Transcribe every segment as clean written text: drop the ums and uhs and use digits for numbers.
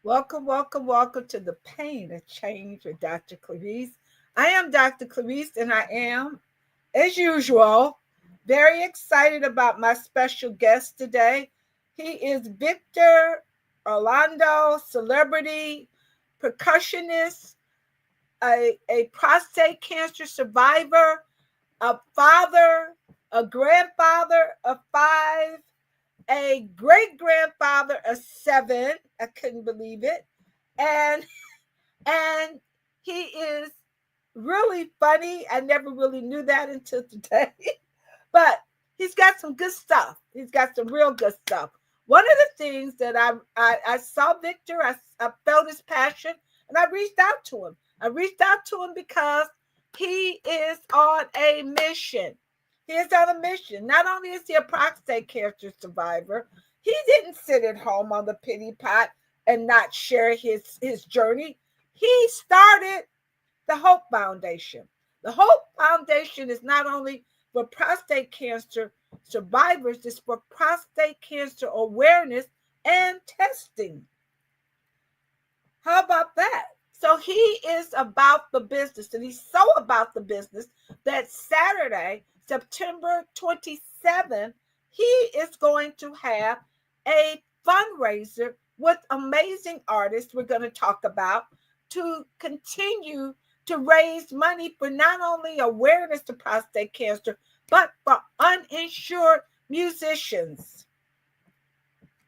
Welcome, welcome, welcome to the Pain of Change with Dr. Clarice. I am Dr. Clarice, and I am, as usual, very excited about my special guest today. He is Victor Orlando, celebrity, percussionist, a prostate cancer survivor, a father, a grandfather of five, a great grandfather of seven. I couldn't believe it. And and he is really funny. I never really knew that until today. But he's got some good stuff. He's got some real good stuff. One of the things that I saw Victor, I felt his passion, and I reached out to him. I reached out to him because he is on a mission. He is on a mission. Not only is he a prostate cancer survivor, he didn't sit at home on the pity pot and not share his journey. He started the Hope Foundation. The Hope Foundation is not only for prostate cancer survivors, it's for prostate cancer awareness and testing. How about that? So he is about the business, and he's so about the business that Saturday, September 27th, he is going to have a fundraiser with amazing artists we're going to talk about to continue to raise money for not only awareness to prostate cancer, but for uninsured musicians.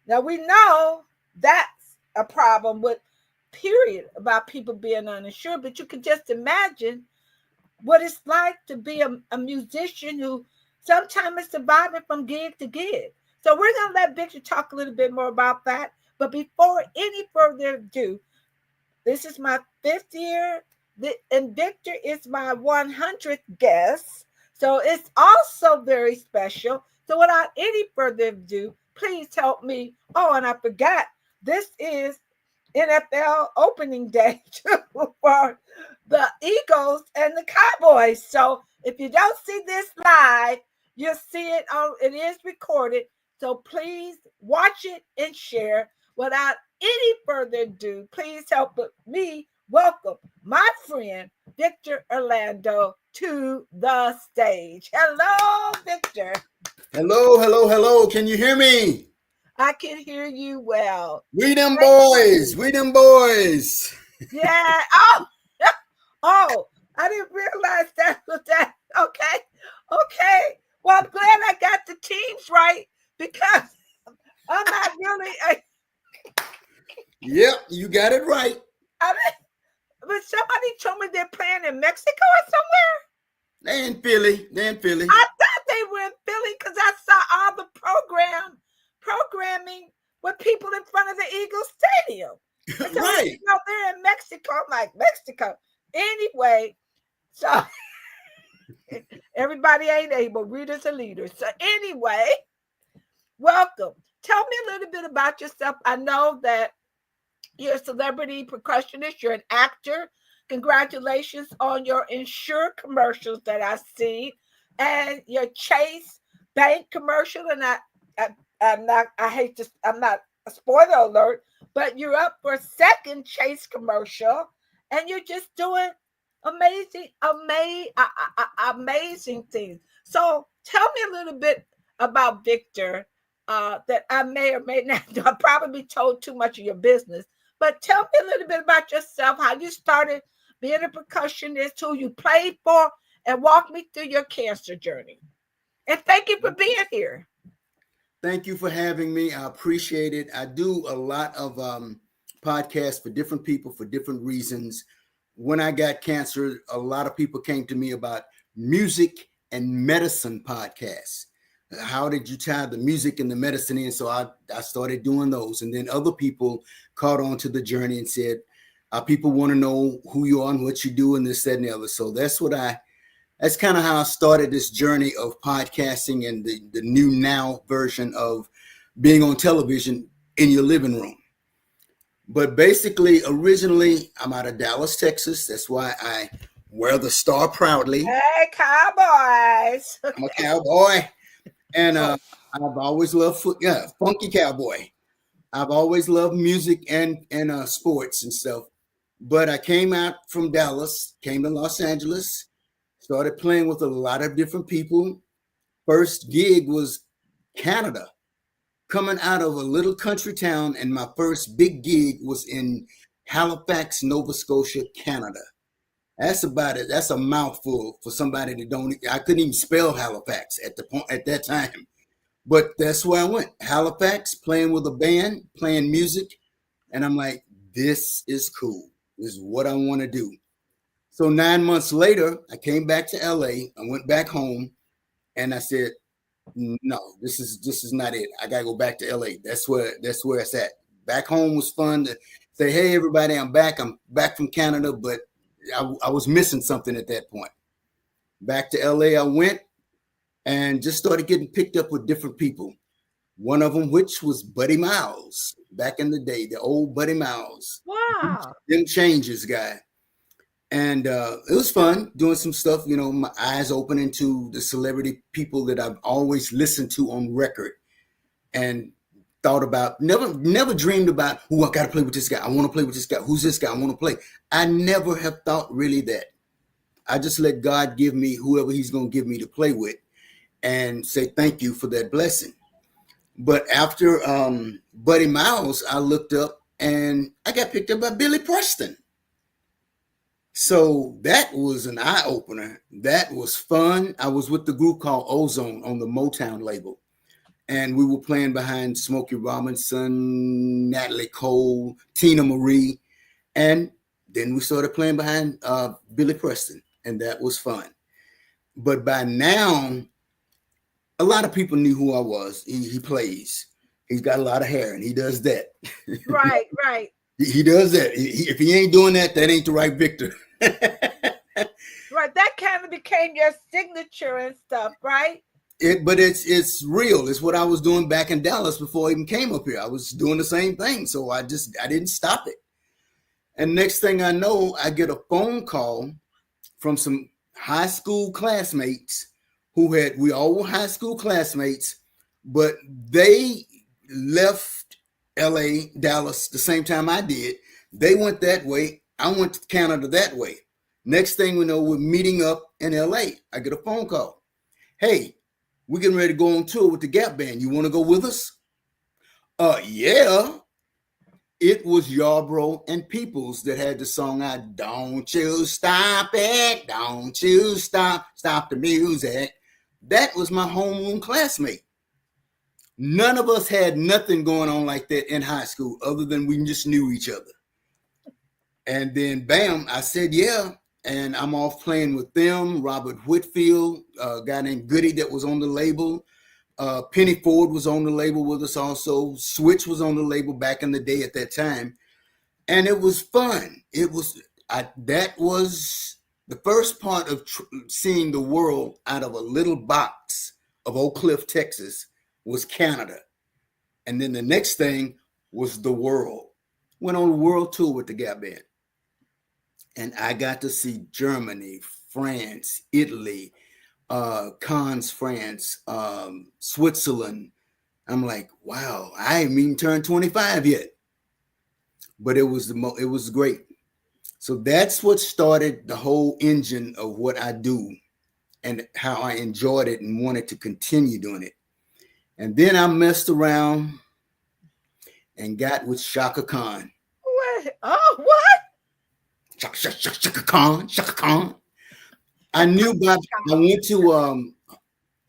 Now, we know that's a problem with period about people being uninsured, but you can just imagine what it's like to be a musician who sometimes is surviving from gig to gig. So we're going to let Victor talk a little bit more about that. But before any further ado, this is my 5th year, and Victor is my 100th guest. So it's also very special. So without any further ado, please help me. Oh, and I forgot, this is NFL opening day too, for the Eagles and the Cowboys. So if you don't see this live, you'll see it it is recorded. So please watch it and share. Without any further ado, please help me welcome my friend Victor Orlando to the stage. Hello, Victor. Hello, hello, hello. Can you hear me? I can hear you well. We them boys. We them boys. Yeah. Oh, I didn't realize that was that. Okay. Well, I'm glad I got the teams right because I'm not really. Yep, you got it right. But somebody told me they're playing in Mexico or somewhere. They in Philly. I thought they were in Philly because I saw all the programming with people in front of the Eagles Stadium. So Right. They're in Mexico. I'm like, Mexico. Anyway, so everybody ain't able. Readers are leaders. So anyway, welcome. Tell me a little bit about yourself. I know that you're a celebrity percussionist. You're an actor. Congratulations on your Insure commercials that I see, and your Chase Bank commercial. And I'm not a spoiler alert, but you're up for a second Chase commercial, and you're just doing amazing things. So tell me a little bit about Victor. That I may or may not know. I probably told too much of your business, but tell me a little bit about yourself, how you started being a percussionist, who you played for, and walk me through your cancer journey. And thank you for being here. Thank you for having me. I appreciate it. I do a lot of podcasts for different people for different reasons. When I got cancer, a lot of people came to me about music and medicine podcasts. How did you tie the music and the medicine in? So I started doing those. And then other people caught on to the journey and said, people want to know who you are and what you do and this, that, and the other. So that's kind of how I started this journey of podcasting and the new now version of being on television in your living room. But basically, originally, I'm out of Dallas, Texas. That's why I wear the star proudly. Hey, Cowboys. I'm a cowboy. And I've always loved funky cowboy. I've always loved music and sports and stuff. But I came out from Dallas, came to Los Angeles, started playing with a lot of different people. First gig was Canada, coming out of a little country town, and my first big gig was in Halifax, Nova Scotia, Canada. That's about it. That's a mouthful for somebody that don't. I couldn't even spell Halifax at the point at that time, but that's where I went. Halifax, playing with a band, playing music, and I'm like, this is cool. This is what I want to do. So 9 months later, I came back to LA. I went back home, and I said, no, this is not it. I gotta go back to LA. That's where it's at. Back home was fun to say, hey everybody, I'm back. I'm back from Canada, but I was missing something at that point. Back to LA I went and just started getting picked up with different people. One of them, which was Buddy Miles back in the day, the old Buddy Miles. Wow. Them changes guy. And it was fun doing some stuff, my eyes opening to the celebrity people that I've always listened to on record and thought about, never dreamed about, I got to play with this guy. I want to play with this guy. Who's this guy? I want to play. I never have thought really that. I just let God give me whoever he's going to give me to play with and say thank you for that blessing. But after Buddy Miles, I looked up and I got picked up by Billy Preston. So that was an eye opener. That was fun. I was with the group called Ozone on the Motown label. And we were playing behind Smokey Robinson, Natalie Cole, Tina Marie. And then we started playing behind Billy Preston. And that was fun. But by now, a lot of people knew who I was. He plays. He's got a lot of hair and he does that. Right, right. He does that. If he ain't doing that, that ain't the right Victor. Right, that kind of became your signature and stuff, right? But it's real. It's what I was doing back in Dallas before I even came up here. I was doing the same thing, so I didn't stop it. And next thing I know, I get a phone call from some high school classmates we all were high school classmates, but they left LA, Dallas the same time I did. They went that way. I went to Canada that way. Next thing we know, we're meeting up in LA. I get a phone call. Hey, we're getting ready to go on tour with the Gap Band. You want to go with us? Yeah. It was Yarbrough and Peoples that had the song out, Don't You Stop It, Don't You Stop the Music. That was my homeroom classmate. None of us had nothing going on like that in high school other than we just knew each other. And then, bam, I said, yeah. And I'm off playing with them. Robert Whitfield, a guy named Goody that was on the label. Penny Ford was on the label with us also. Switch was on the label back in the day at that time. And it was fun. That was the first part of seeing the world out of a little box of Oak Cliff, Texas, was Canada. And then the next thing was the world. Went on a world tour with the Gap Band. And I got to see Germany, France, Italy, Cannes, France, Switzerland. I'm like, wow, I haven't even turned 25 yet. But it was great. So that's what started the whole engine of what I do and how I enjoyed it and wanted to continue doing it. And then I messed around and got with Shaka Khan. What? Oh, what? Shaka Khan. I knew Bobby. I went to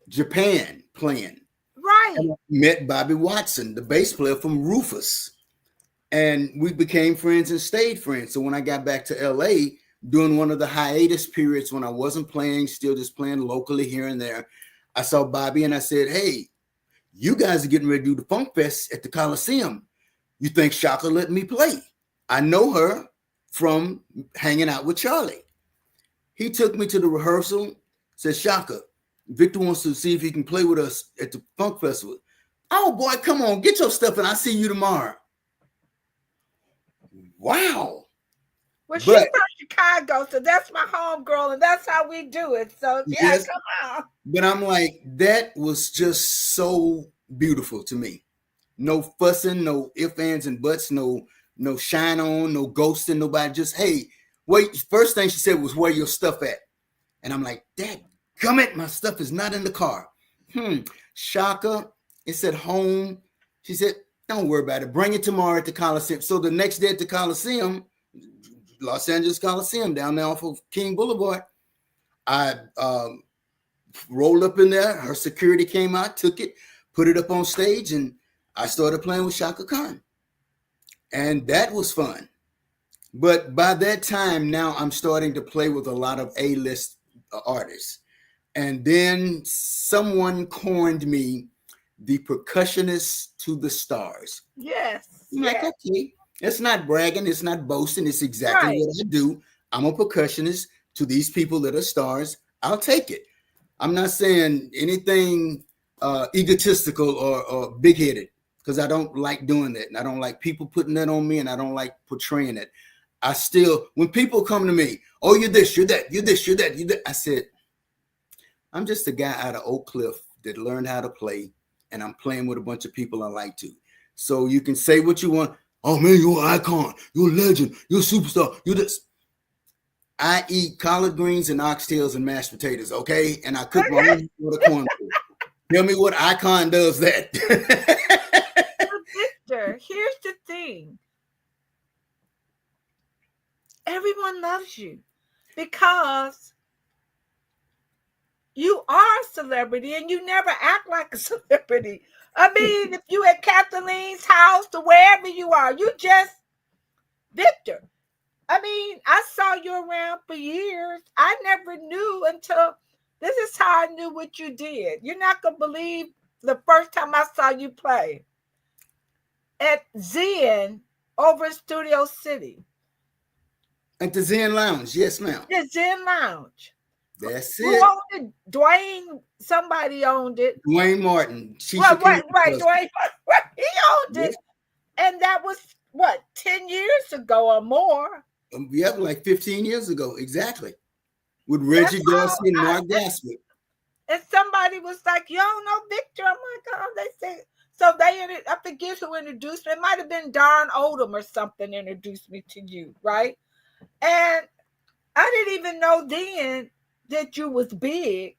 Japan playing. Right. And I met Bobby Watson, the bass player from Rufus. And we became friends and stayed friends. So when I got back to LA, during one of the hiatus periods when I wasn't playing, still just playing locally here and there, I saw Bobby and I said, hey, you guys are getting ready to do the Funk Fest at the Coliseum. You think Shaka let me play? I know her from hanging out with Charlie. He took me to the rehearsal, said, Shaka, Victor wants to see if he can play with us at the Funk Festival. Oh, boy, come on, get your stuff and I'll see you tomorrow. Wow. Well, she's from Chicago, so that's my home girl, and that's how we do it. So, yeah, yes. Come on. But I'm like, that was just so beautiful to me. No fussing, no ifs, ands, and buts, no shine on, no ghosting, nobody. Just, hey, wait. First thing she said was, where your stuff at? And I'm like, Dad, gummit, my stuff is not in the car. Shaka, it's at home. She said, don't worry about it. Bring it tomorrow at the Coliseum. So the next day at the Coliseum, Los Angeles Coliseum, down there off of King Boulevard, I rolled up in there. Her security came out, took it, put it up on stage, and I started playing with Shaka Khan. And that was fun. But by that time, now I'm starting to play with a lot of A-list artists. And then someone coined me the percussionist to the stars. Yes. I'm like, okay, it's not bragging, it's not boasting, it's exactly what I do. I'm a percussionist to these people that are stars. I'll take it. I'm not saying anything egotistical or big-headed, because I don't like doing that. And I don't like people putting that on me, and I don't like portraying it. I still, when people come to me, oh, you're this, you're that, you're this, you're that, you're that. I said, I'm just a guy out of Oak Cliff that learned how to play, and I'm playing with a bunch of people I like to. So you can say what you want. Oh, man, you're an icon. You're a legend. You're a superstar. You're this. I eat collard greens and oxtails and mashed potatoes, okay? And I cook my own with a corn. Tell me what icon does that. Well, Victor, here's the thing. Everyone loves you because you are a celebrity and you never act like a celebrity. I mean, if you at Kathleen's house or wherever you are, you just Victor. I mean, I saw you around for years. I never knew until this is how I knew what you did. You're not going to believe the first time I saw you play at Zen over in Studio City. At the Zen Lounge, yes, ma'am. The Zen Lounge. That's Who it. owned it? Dwayne, somebody owned it. Dwayne Martin. Right, Dwayne, he owned it. And that was, what, 10 years ago or more? Yeah, like 15 years ago, exactly. With Reggie Dorsey and Mark Gaspard. And somebody was like, you don't know Victor? I'm like, oh, they said. So I forget who introduced me. It might have been Darn Odom or something introduced me to you, right? And I didn't even know then that you was big.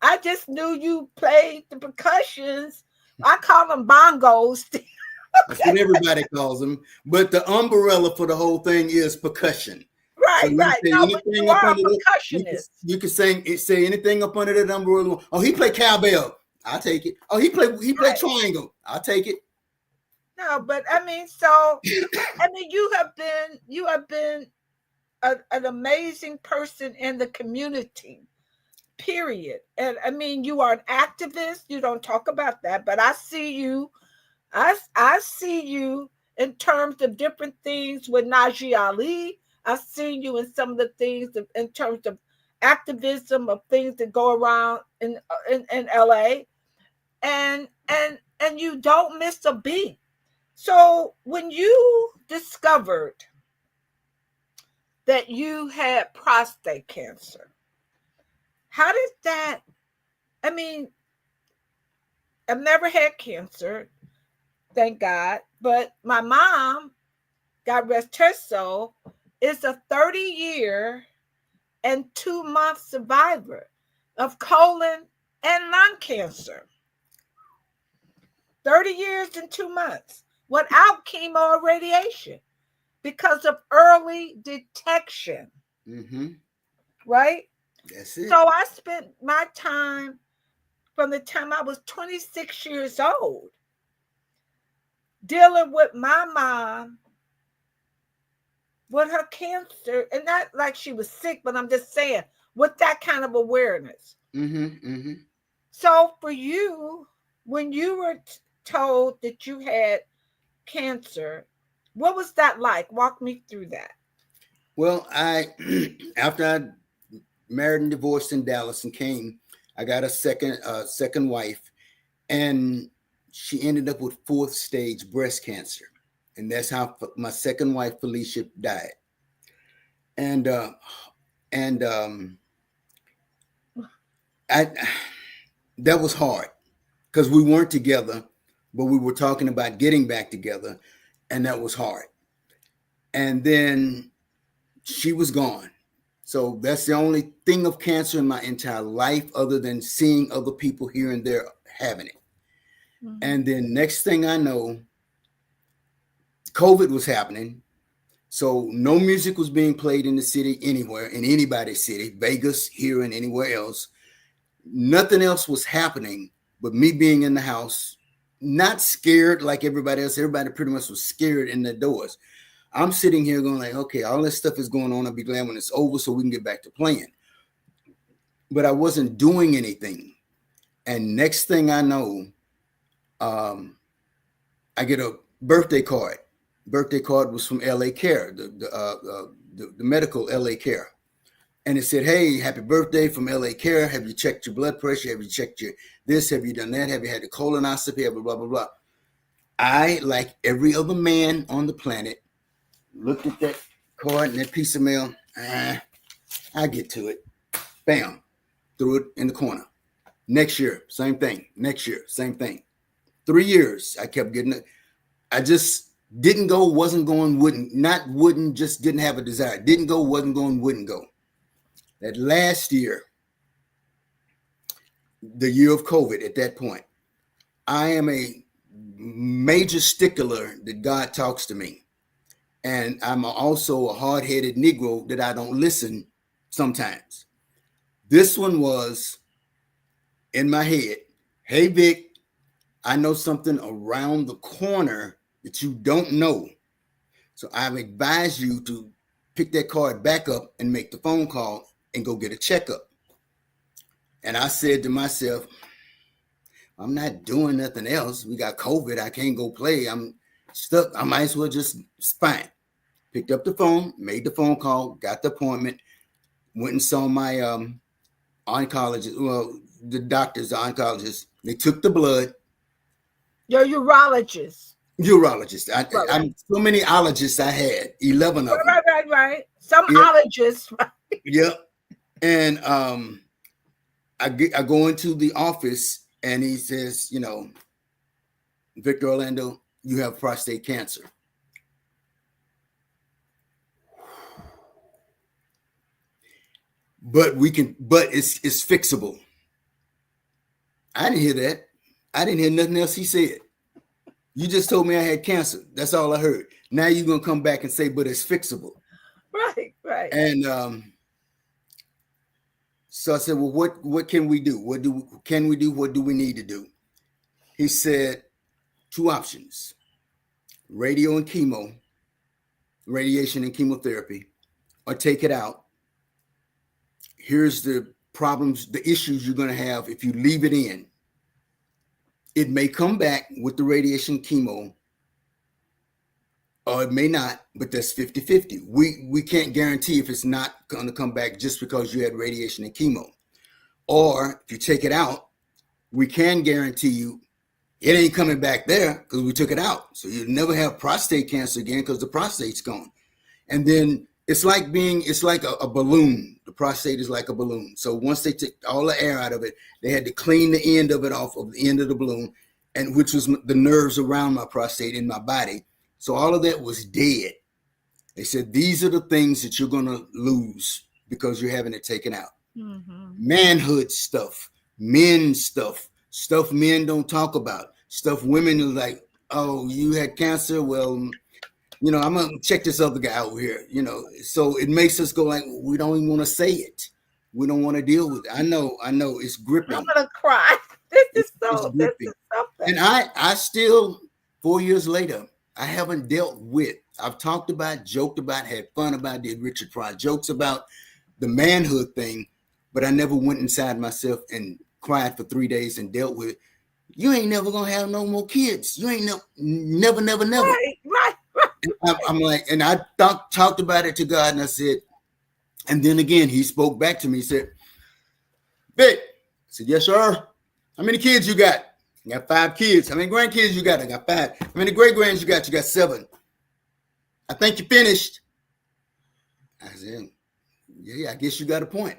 I just knew you played the percussions. I call them bongos. That's what everybody calls them. But the umbrella for the whole thing is percussion. Right, so right. No, but you are a percussionist. You can say anything up under that umbrella. Oh, he played cowbell. I'll take it. Oh, he played triangle. I'll take it. No, but I mean, so I mean, you have been an amazing person in the community. Period. And I mean, you are an activist. You don't talk about that, but I see you. I see you in terms of different things with Najee Ali. I've seen you in some of the things in terms of activism of things that go around in LA, and you don't miss a beat. So when you discovered that you had prostate cancer, how did that? I mean, I've never had cancer, thank God, but my mom, God rest her soul, is a 30-year and 2-month survivor of colon and lung cancer. 30 years and 2 months without chemo or radiation because of early detection. Mm-hmm. Right? That's it. So I spent my time from the time I was 26 years old dealing with my mom with her cancer, and not like she was sick, but I'm just saying with that kind of awareness. Mm-hmm, mm-hmm. So for you, when you were told that you had cancer, what was that like? Walk me through that. Well, after I married and divorced in Dallas and came, I got a second wife, and she ended up with 4th stage breast cancer. And that's how my second wife, Felicia, died. And that was hard because we weren't together but we were talking about getting back together, and that was hard. And then she was gone. So that's the only thing of cancer in my entire life, other than seeing other people here and there having it. Mm-hmm. And then next thing I know, COVID was happening. So no music was being played in the city anywhere, in anybody's city, Vegas, here, and anywhere else. Nothing else was happening but me being in the house, not scared like everybody else. Everybody pretty much was scared in the doors. I'm sitting here going like, okay, all this stuff is going on. I'll be glad when it's over so we can get back to playing. But I wasn't doing anything. And next thing I know, I get a birthday card. Birthday card was from LA Care, the medical LA Care. And it said, hey, happy birthday from LA Care. Have you checked your blood pressure? Have you checked your this? Have you done that? Have you had the colonoscopy? Blah, blah, blah, blah. I, like every other man on the planet, looked at that card and that piece of mail. I get to it. Bam. Threw it in the corner. Next year, same thing. Next year, same thing. 3 years, I kept getting it. I just didn't go, wasn't going, wouldn't, just didn't have a desire. Didn't go, wasn't going, wouldn't go. That last year, the year of COVID, at that point, I am a major stickler that God talks to me. And I'm also a hard-headed Negro that I don't listen sometimes. This one was in my head. Hey, Vic, I know something around the corner that you don't know. So I've advised you to pick that card back up and make the phone call and go get a checkup. And I said to myself, I'm not doing nothing else. We got COVID. I can't go play. I'm stuck. I might as well just fine. Picked up the phone, made the phone call, got the appointment, went and saw my oncologist. Well, the doctors, the oncologists, they took the blood. Your urologist. Urologist. I'm so many ologists I had, 11 of them. Right. Some ologists. Right. Yep. And I go into the office and he says, you know, Victor Orlando, you have prostate cancer. But it's fixable. I didn't hear that. I didn't hear nothing else he said. You just told me I had cancer. That's all I heard. Now you're going to come back and say, but it's fixable. Right. And so I said, well, what can we do? What can we do? What do we need to do? He said, 2 options: radio and chemo, radiation and chemotherapy, or take it out. Here's the problems, the issues you're going to have if you leave it in. It may come back with the radiation chemo, or it may not, but that's 50-50. We can't guarantee if it's not going to come back just because you had radiation and chemo. Or if you take it out, we can guarantee you it ain't coming back there because we took it out. So you'll never have prostate cancer again because the prostate's gone. And then it's like a balloon. The prostate is like a balloon. So once they took all the air out of it, they had to clean the end of it off of the end of the balloon, and which was the nerves around my prostate in my body. So all of that was dead. They said, these are the things that you're going to lose because you're having it taken out. Mm-hmm. Manhood stuff, men stuff men don't talk about, stuff women are like, oh, you had cancer? Well, you know, I'm going to check this other guy out here, you know. So it makes us go like, we don't even want to say it. We don't want to deal with it. I know, it's gripping. I'm going to cry. This is something. And I still, 4 years later, I haven't dealt with, I've talked about, joked about, had fun about, did Richard Pryor jokes about the manhood thing, but I never went inside myself and cried for 3 days and dealt with it. You ain't never going to have no more kids. You ain't never. Right. I'm like, and I talked about it to God, and I said, and then again, he spoke back to me. He said, Vic, I said, yes, sir. How many kids you got? I got 5 kids. How many grandkids you got? I got 5. How many great grands you got? You got 7. I think you finished. I said, yeah, I guess you got a point.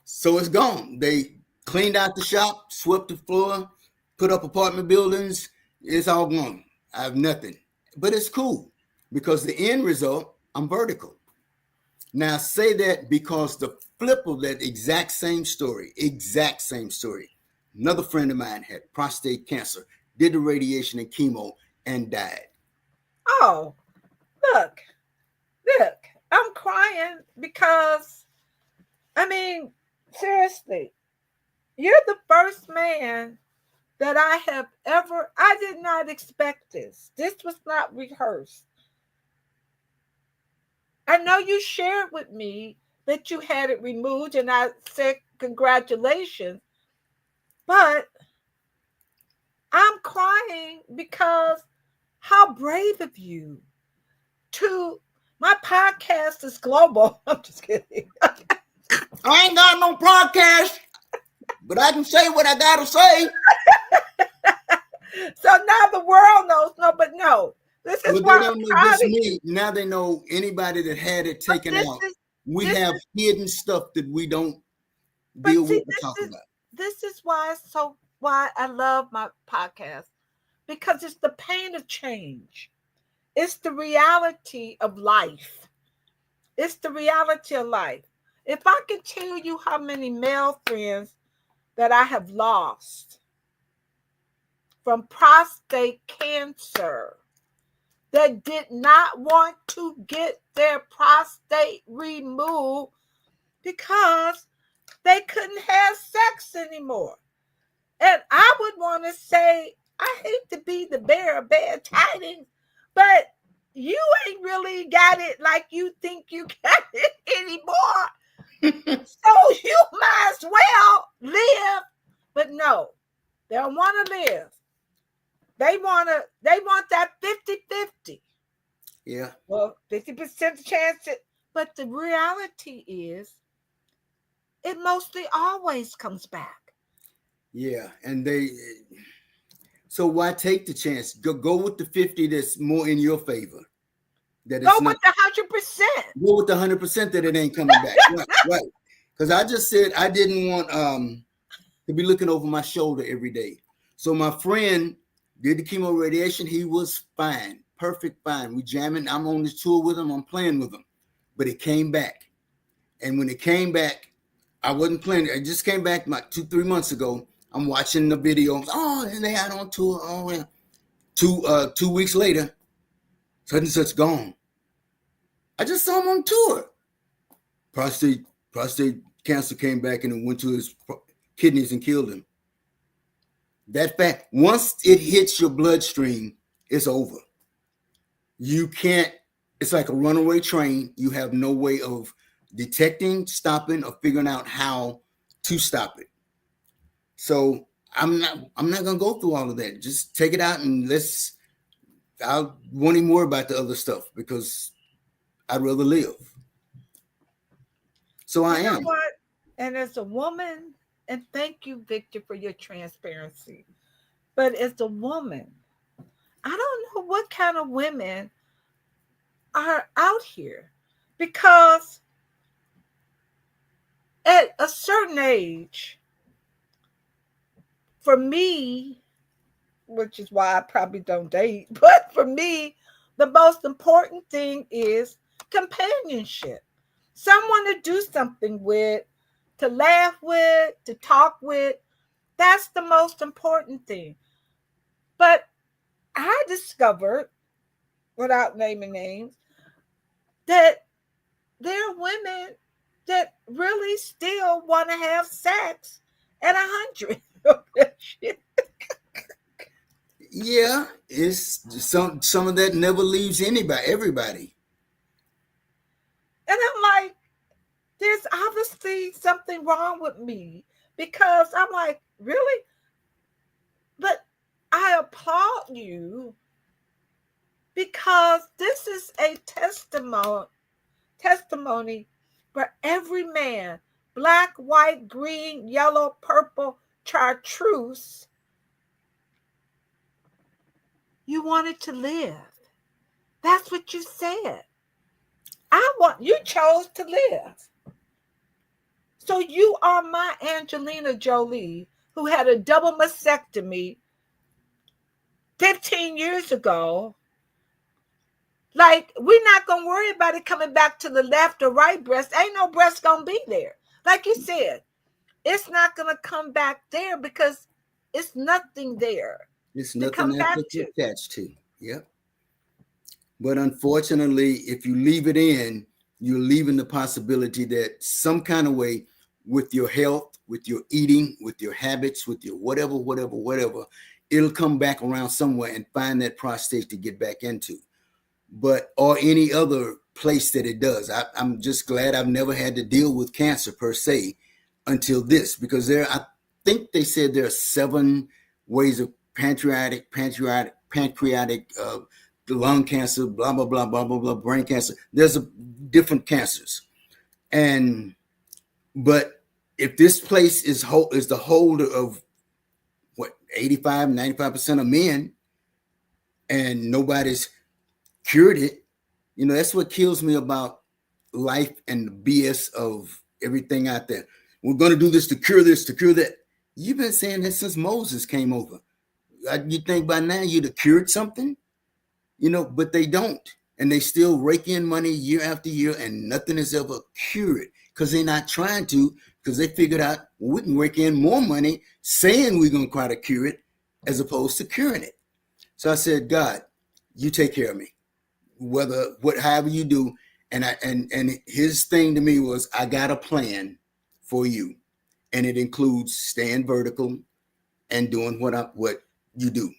So it's gone. They cleaned out the shop, swept the floor, put up apartment buildings. It's all gone. I have nothing. But it's cool because the end result, I'm vertical. Now say that because the flip of that exact same story, another friend of mine had prostate cancer, did the radiation and chemo, and died. Oh, look, I'm crying because, I mean, seriously, you're the first man that I did not expect this. This was not rehearsed. I know you shared with me that you had it removed, and I said congratulations, but I'm crying because how brave of you to, my podcast is global. I'm just kidding. I ain't got no podcast, but I can say what I gotta say. So now the world knows. No. This is why they don't know just me. Now they know anybody that had it taken out. We have hidden stuff that we don't deal with or talk about. This is why I love my podcast, because it's the pain of change. It's the reality of life. It's the reality of life. If I could tell you how many male friends that I have lost from prostate cancer that did not want to get their prostate removed because they couldn't have sex anymore. And I would want to say, I hate to be the bearer of bad tidings, but you ain't really got it like you think you got it anymore. So you might as well live. But no, they don't want to live. They want that 50-50. Yeah. Well, 50% chance. But the reality is, it mostly always comes back. Yeah. And so why take the chance? Go with the 50 that's more in your favor. Go with the 100%. Go with the 100% that it ain't coming back. Right. Because I just said I didn't want to be looking over my shoulder every day. So my friend did the chemo radiation. He was fine. Perfect fine. We jamming. I'm on this tour with him. I'm playing with him. But it came back. And when it came back, I wasn't playing. It just came back like 2-3 months ago. I'm watching the videos. Oh, and they had on tour. Oh, yeah. 2 weeks later, such and such gone. I just saw him on tour. Prostate cancer came back and it went to his kidneys and killed him. That fact, once it hits your bloodstream, it's over. You can't, it's like a runaway train. You have no way of detecting, stopping, or figuring out how to stop it. So I'm not gonna go through all of that. Just take it out and I won't even worry about the other stuff because I'd rather live. So I am. What? And as a woman, and thank you, Victor, for your transparency. But as a woman, I don't know what kind of women are out here, because at a certain age, for me, which is why I probably don't date, but for me, the most important thing is companionship. Someone to do something with, to laugh with, to talk with. That's the most important thing. But I discovered, without naming names, that there are women that really still want to have sex at 100. Yeah, it's some of that never leaves everybody. And I'm like, there's obviously something wrong with me, because I'm like, really? But I applaud you, because this is a testimony for every man, black, white, green, yellow, purple, chartreuse. You wanted to live. That's what you said. You chose to live. So you are my Angelina Jolie, who had a double mastectomy 15 years ago, like, we're not going to worry about it coming back to the left or right breast. Ain't no breast going to be there. Like you said, it's not going to come back there because it's nothing there It's to nothing come back to to. attach to. Yep. But unfortunately, if you leave it in, you're leaving the possibility that some kind of way, with your health, with your eating, with your habits, with your whatever, it'll come back around somewhere and find that prostate to get back into. But, or any other place that it does. I'm just glad I've never had to deal with cancer per se until this, because I think they said there are 7 ways of pancreatic, lung cancer, blah, blah, blah, blah, blah, blah, brain cancer. There's different cancers. But if this place is the holder of what, 85, 95% of men, and nobody's cured it, that's what kills me about life and the BS of everything out there. We're going to do this to cure this, to cure that. You've been saying that since Moses came over. You think by now you'd have cured something, but they don't. And they still rake in money year after year, and nothing is ever cured because they're not trying to, because they figured out, well, we can rake in more money saying we're going to try to cure it as opposed to curing it. So I said, God, you take care of me, however you do. And his thing to me was, I got a plan for you, and it includes staying vertical and doing what you do.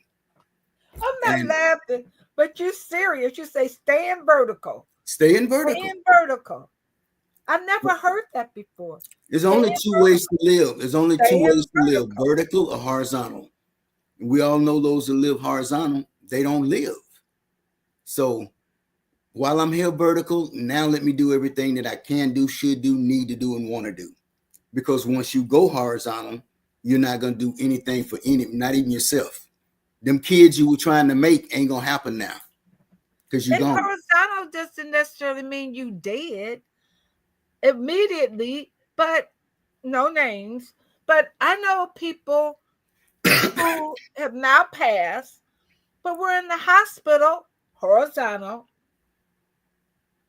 I'm not laughing, but you're serious. You say staying vertical. Staying vertical. Staying vertical. I never heard that before. There's only 2 ways to live. There's only 2 ways to live, vertical or horizontal. We all know those that live horizontal, they don't live. So while I'm here vertical, now let me do everything that I can do, should do, need to do, and want to do. Because once you go horizontal, you're not going to do anything for not even yourself. Them kids you were trying to make ain't going to happen now, because you're gone. Horizontal doesn't necessarily mean you dead immediately, but no names. But I know people who have now passed, but were in the hospital horizontal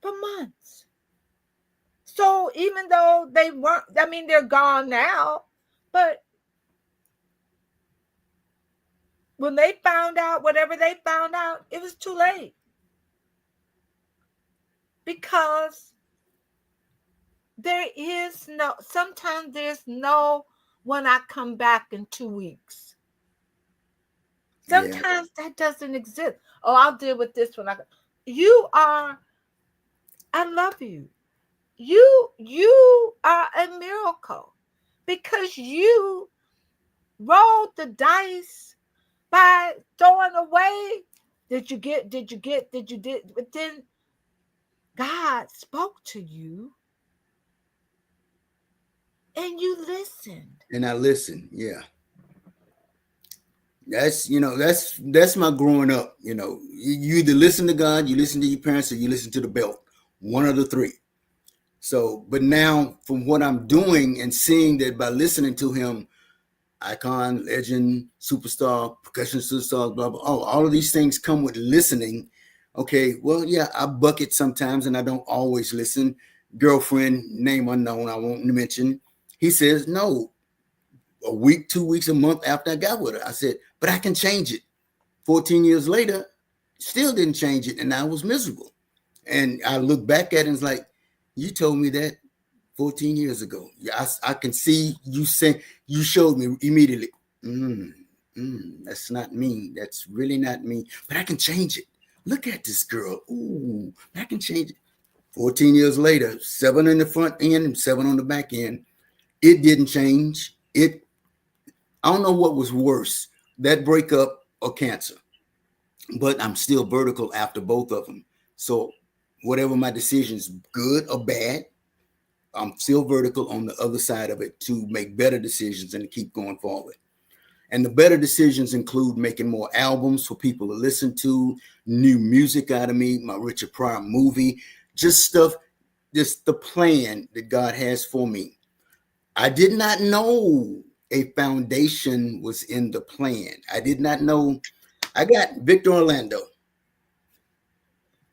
for months. So even though they weren't, they're gone now, but when they found out whatever they found out, it was too late. Because sometimes there's no, when I come back in 2 weeks. Sometimes that doesn't exist. Oh, I'll deal with this when I love you. You are a miracle, because you rolled the dice by throwing away. But then God spoke to you and you listened. And I listened. Yeah. That's my growing up. You either listen to God, you listen to your parents, or you listen to the belt. One of the 3. So, but now from what I'm doing and seeing that by listening to him, icon, legend, superstar, percussion superstar, blah, blah, all of these things come with listening. Okay, well, yeah, I bucket sometimes and I don't always listen. Girlfriend, name unknown, I won't mention. He says, no, a week, 2 weeks, a month after I got with her. I said, but I can change it. 14 years later, still didn't change it, and I was miserable. And I look back at it and it's like, you told me that 14 years ago. I can see you saying, you showed me immediately. That's not me. That's really not me. But I can change it. Look at this girl. Ooh, I can change it. 14 years later, 7 in the front end and 7 on the back end. It didn't change. I don't know what was worse, that breakup or cancer. But I'm still vertical after both of them. So whatever my decisions, good or bad, I'm still vertical on the other side of it to make better decisions and to keep going forward. And the better decisions include making more albums for people to listen to, new music out of me, my Richard Pryor movie, just stuff, just the plan that God has for me. I did not know a foundation was in the plan. I did not know. I got Victor Orlando,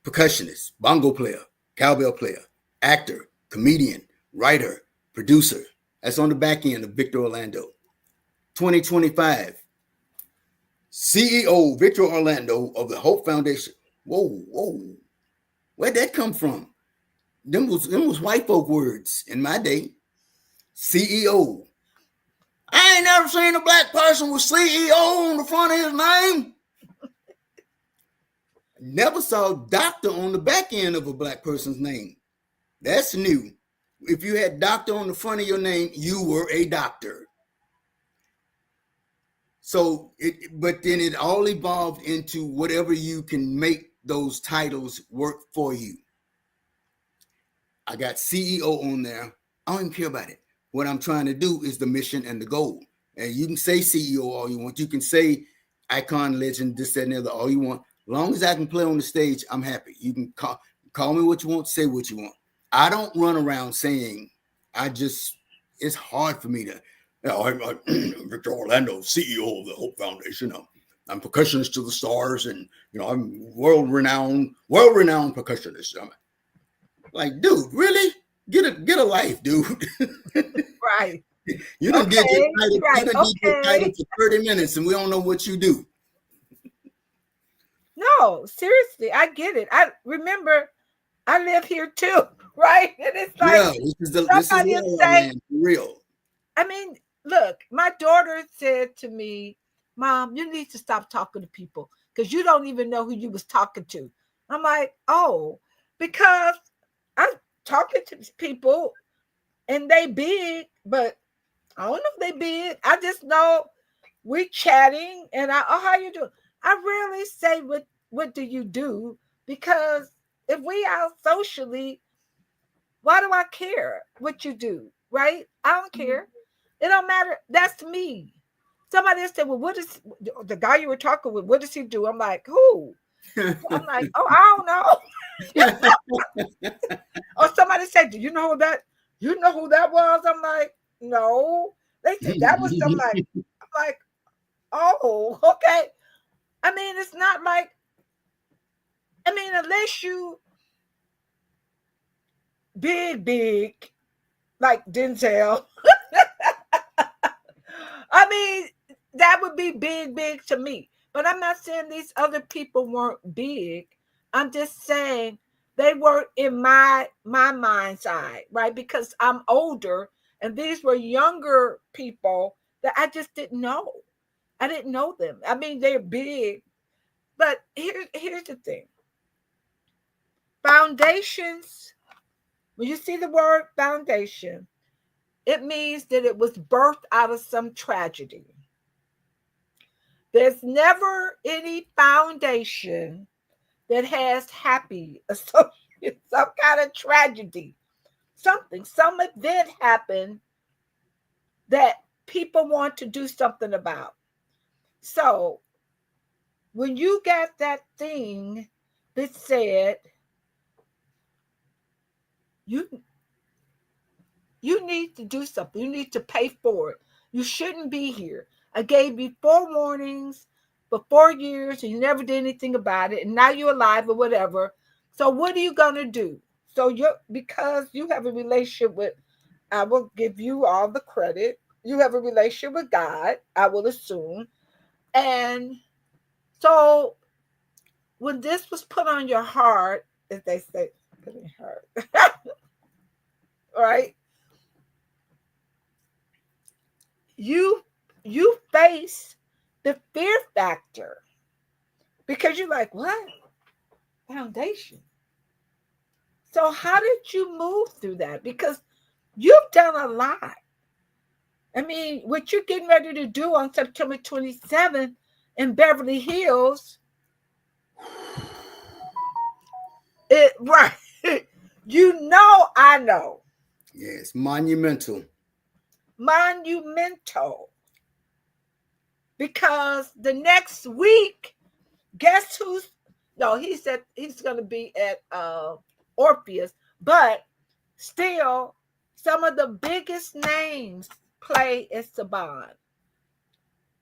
percussionist, bongo player, cowbell player, actor, comedian, writer, producer. That's on the back end of Victor Orlando. 2025, CEO Victor Orlando of the Hope Foundation. Whoa. Where'd that come from? Them was white folk words in my day. CEO. I ain't never seen a black person with CEO on the front of his name. Never saw doctor on the back end of a black person's name. That's new. If you had doctor on the front of your name, you were a doctor. So, but then it all evolved into whatever you can make those titles work for you. I got CEO on there. I don't even care about it. What I'm trying to do is the mission and the goal. And you can say CEO all you want. You can say icon, legend, this, that, and the other, all you want. As long as I can play on the stage, I'm happy. You can call me what you want, say what you want. I don't run around saying, it's hard for me to, I'm Victor Orlando, CEO of the Hope Foundation. I'm percussionist to the stars, and I'm world-renowned percussionist. I'm like, dude, really? Get a life, dude. Right. You done did your title, right. Your title for 30 minutes, and we don't know what you do. No, seriously, I get it. I remember I live here too, right? And it's like, yeah, this is land, real. I mean, look, my daughter said to me, Mom, you need to stop talking to people because you don't even know who you was talking to. I'm like, oh, because I'm talking to people and they big, but I don't know if they big. I just know we chatting and how you doing? I rarely say what do you do, because if we out socially, why do I care what you do? Right? I don't care. It don't matter. That's me. Somebody said, well, what is the guy you were talking with? What does he do? I'm like, who? I'm like, oh, I don't know. Or somebody said, do you know who that? You know who that was? I'm like, no. They said that was somebody. I'm like, oh, okay. I mean, it's not like, unless you big, like Denzel. I mean, that would be big to me. But I'm not saying these other people weren't big. I'm just saying they were in my mind's eye, right? Because I'm older and these were younger people that I just didn't know. I didn't know them. I mean, they're big. But here's the thing. Foundations, when you see the word foundation, it means that it was birthed out of some tragedy. There's never any foundation that has happy associated, some kind of tragedy, some event happened that people want to do something about. So when you got that thing that said, you need to do something, you need to pay for it, you shouldn't be here. I gave you 4 warnings for 4 years and you never did anything about it, and now you're alive or whatever. So what are you going to do? So because you have a relationship with, I will give you all the credit, you have a relationship with God, I will assume. And so when this was put on your heart, as they say, put in heart, right? You face the fear factor because you're like, what? Foundation. So how did you move through that? Because you've done a lot. I mean, what you're getting ready to do on September 27th in Beverly Hills, right? I know. Yes, monumental. Because the next week, guess who's? No, he said he's going to be at Orpheus, but still, some of the biggest names play at Saban.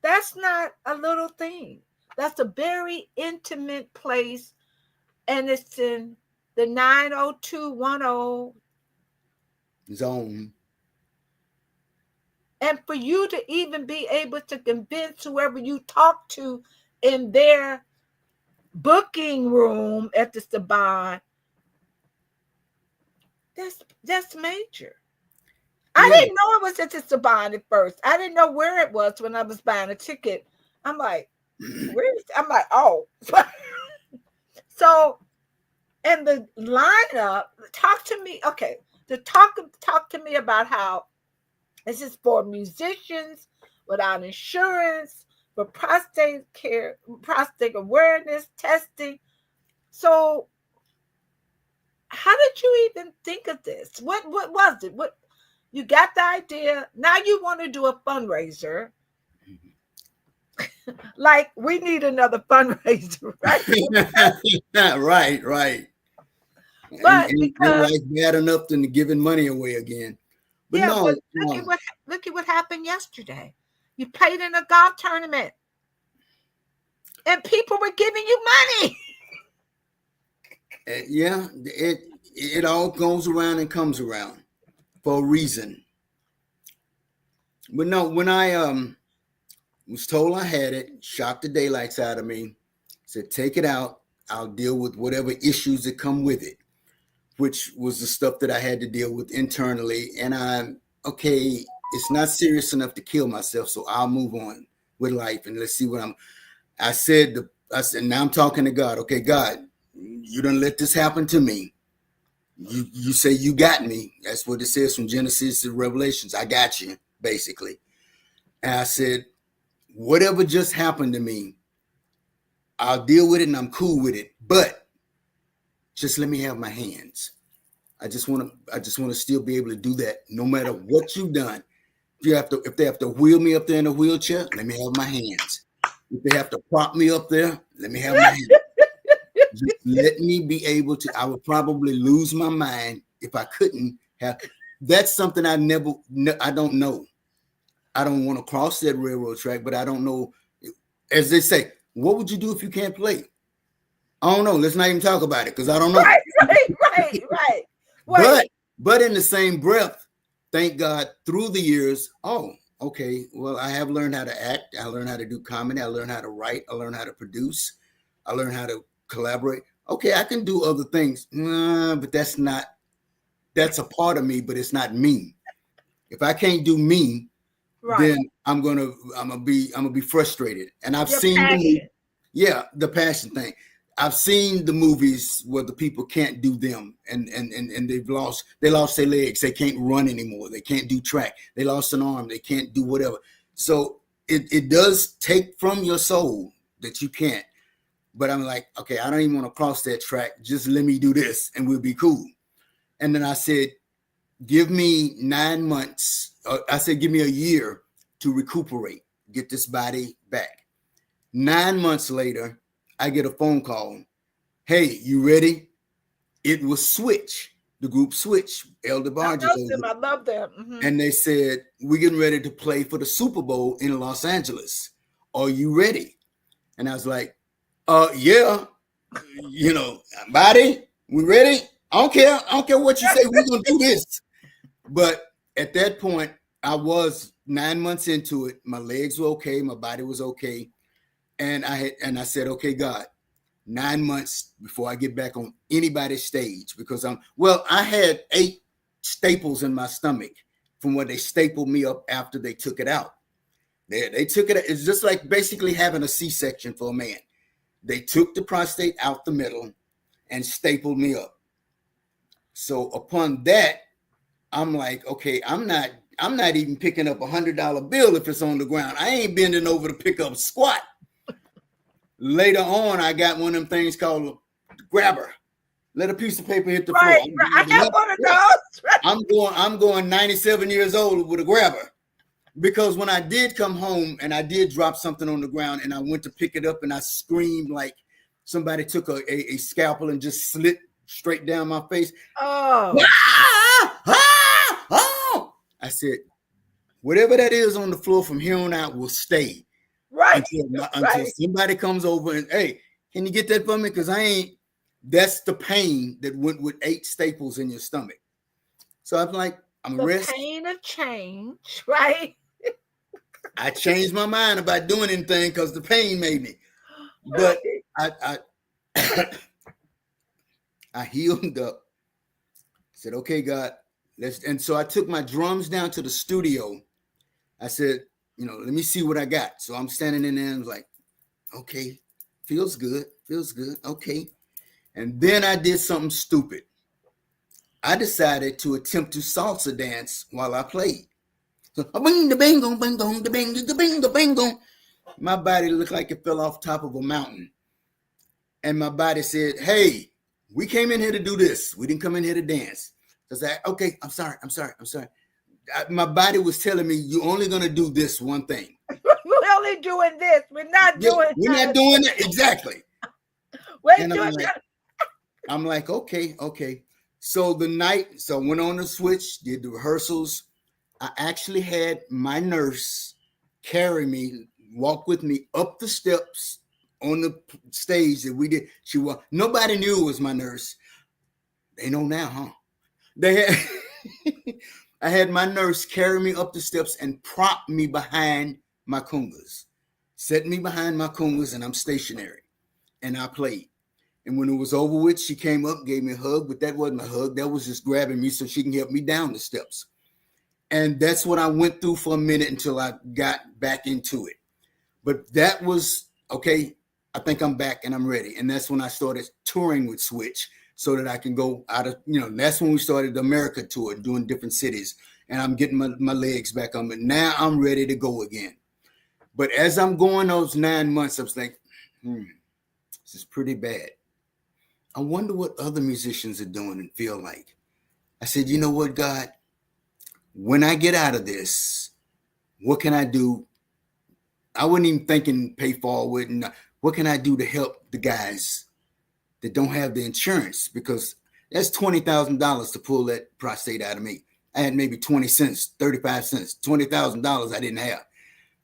That's not a little thing. That's a very intimate place, and it's in the 90210. Zone. And for you to even be able to convince whoever you talk to in their booking room at the Saban, that's major. I Yeah. didn't know it was at the Saban at first. I didn't know where it was when I was buying a ticket. I'm like, where is? I'm like, oh. So, and the lineup. Talk to me. Okay, talk to me about how this is for musicians without insurance, for prostate care, prostate awareness testing. So, how did you even think of this? What was it? What you got the idea? Now you want to do a fundraiser. Like we need another fundraiser, right? Right, right. But And your because life bad enough than giving money away again. But yeah, but no, look at what happened yesterday. You played in a golf tournament, and people were giving you money. yeah, it all goes around and comes around for a reason. But no, when I was told I had it, shocked the daylights out of me, said take it out. I'll deal with whatever issues that come with it, which was the stuff that I had to deal with internally. And I'm okay, it's not serious enough to kill myself, so I'll move on with life and let's see what I said now I'm talking to God. Okay, God, you done let this happen to me. You say you got me. That's what it says from Genesis to Revelations. I got you, basically. And I said, whatever just happened to me, I'll deal with it and I'm cool with it. But just let me have my hands. I just want to still be able to do that no matter what you've done. If they have to wheel me up there in a wheelchair, let me have my hands. If they have to prop me up there, let me have my hands. Just let me be able to. I would probably lose my mind if I couldn't have. That's something I don't know. I don't want to cross that railroad track, but I don't know. As they say, what would you do if you can't play? I don't know. Let's not even talk about it because I don't know. Right. But in the same breath, thank God through the years, okay, well, I have learned how to act. I learned how to do comedy. I learned how to write. I learned how to produce. I learned how to collaborate. Okay, I can do other things, but that's a part of me, but it's not me. If I can't do me, then I'm gonna be frustrated. And I've seen the passion thing. I've seen the movies where the people can't do them and they lost their legs. They can't run anymore. They can't do track. They lost an arm. They can't do whatever. So it does take from your soul that you can't. But I'm like, okay, I don't even want to cross that track. Just let me do this and we'll be cool. And then I said, give me 9 months. I said, give me a year to recuperate, get this body back. 9 months later, I get a phone call. Hey, you ready? It was Switch, the group Switch, Elder Barges. I love them. Mm-hmm. And they said, we're getting ready to play for the Super Bowl in Los Angeles. Are you ready? And I was like, yeah, body, we ready? I don't care what you say. We're going to do this. But at that point, I was 9 months into it. My legs were okay. My body was okay. And I said, okay, God, 9 months before I get back on anybody's stage, because I had 8 staples in my stomach from where they stapled me up after they took it out. They took it. It's just like basically having a C-section for a man. They took the prostate out the middle and stapled me up. So upon that, I'm like, okay, I'm not even picking up $100 bill if it's on the ground. I ain't bending over to pick up squat. Later on, I got one of them things called a grabber. Let a piece of paper hit the floor. I have one of those. I'm going 97 years old with a grabber. Because when I did come home and I did drop something on the ground and I went to pick it up and I screamed like somebody took a scalpel and just slit straight down my face. Oh. I said, whatever that is on the floor from here on out will stay. Right. Until somebody comes over and, hey, can you get that for me? Because that's the pain that went with 8 staples in your stomach. So I'm like, I'm the rest. pain of change, right? I changed my mind about doing anything because the pain made me. But I I healed up. Said, okay, God, and so I took my drums down to the studio. I said, let me see what I got. So I'm standing in there and I was like, okay, feels good. Okay. And then I did something stupid. I decided to attempt to salsa dance while I played. So, my body looked like it fell off top of a mountain. And my body said, hey, we came in here to do this. We didn't come in here to dance. So I said, okay, I'm sorry. My body was telling me, you're only going to do this one thing. We're only doing this. We're not doing that. We're not doing it. Exactly. We're doing that. I'm like, okay. So I went on the switch, did the rehearsals. I actually had my nurse carry me, walk with me up the steps on the stage that we did. Nobody knew it was my nurse. They know now, huh? They had I had my nurse carry me up the steps and prop me behind my congas. Set me behind my congas and I'm stationary. And I played. And when it was over with, she came up, gave me a hug, but that wasn't a hug. That was just grabbing me so she can help me down the steps. And that's what I went through for a minute until I got back into it. But that was, okay, I think I'm back and I'm ready. And that's when I started touring with Switch so that I can go out of, that's when we started the America tour, doing different cities. And I'm getting my legs back on it. Now I'm ready to go again. But as I'm going those 9 months, I was like, this is pretty bad. I wonder what other musicians are doing and feel like. I said, you know what, God? When I get out of this, what can I do? I wasn't even thinking pay forward. And what can I do to help the guys that don't have the insurance? Because that's $20,000 to pull that prostate out of me. I had maybe 20 cents, 35 cents, $20,000 I didn't have.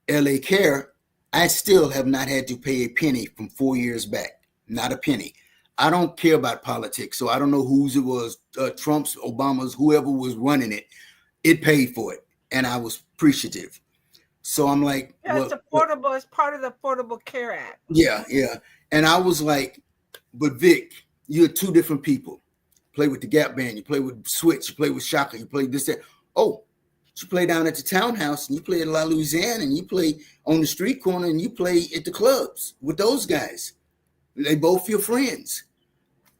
LA Care, I still have not had to pay a penny from 4 years back. Not a penny. I don't care about politics, so I don't know whose it was, Trump's, Obama's, whoever was running it. It paid for it, and I was appreciative. So I'm like, it's affordable. It's part of the Affordable Care Act. Yeah. And I was like, but Vic, you're 2 different people. Play with the Gap Band, you play with Switch, you play with Shaka, you play this, that. Oh, you play down at the townhouse, and you play at La Louisiana, and you play on the street corner, and you play at the clubs with those guys. They both your friends.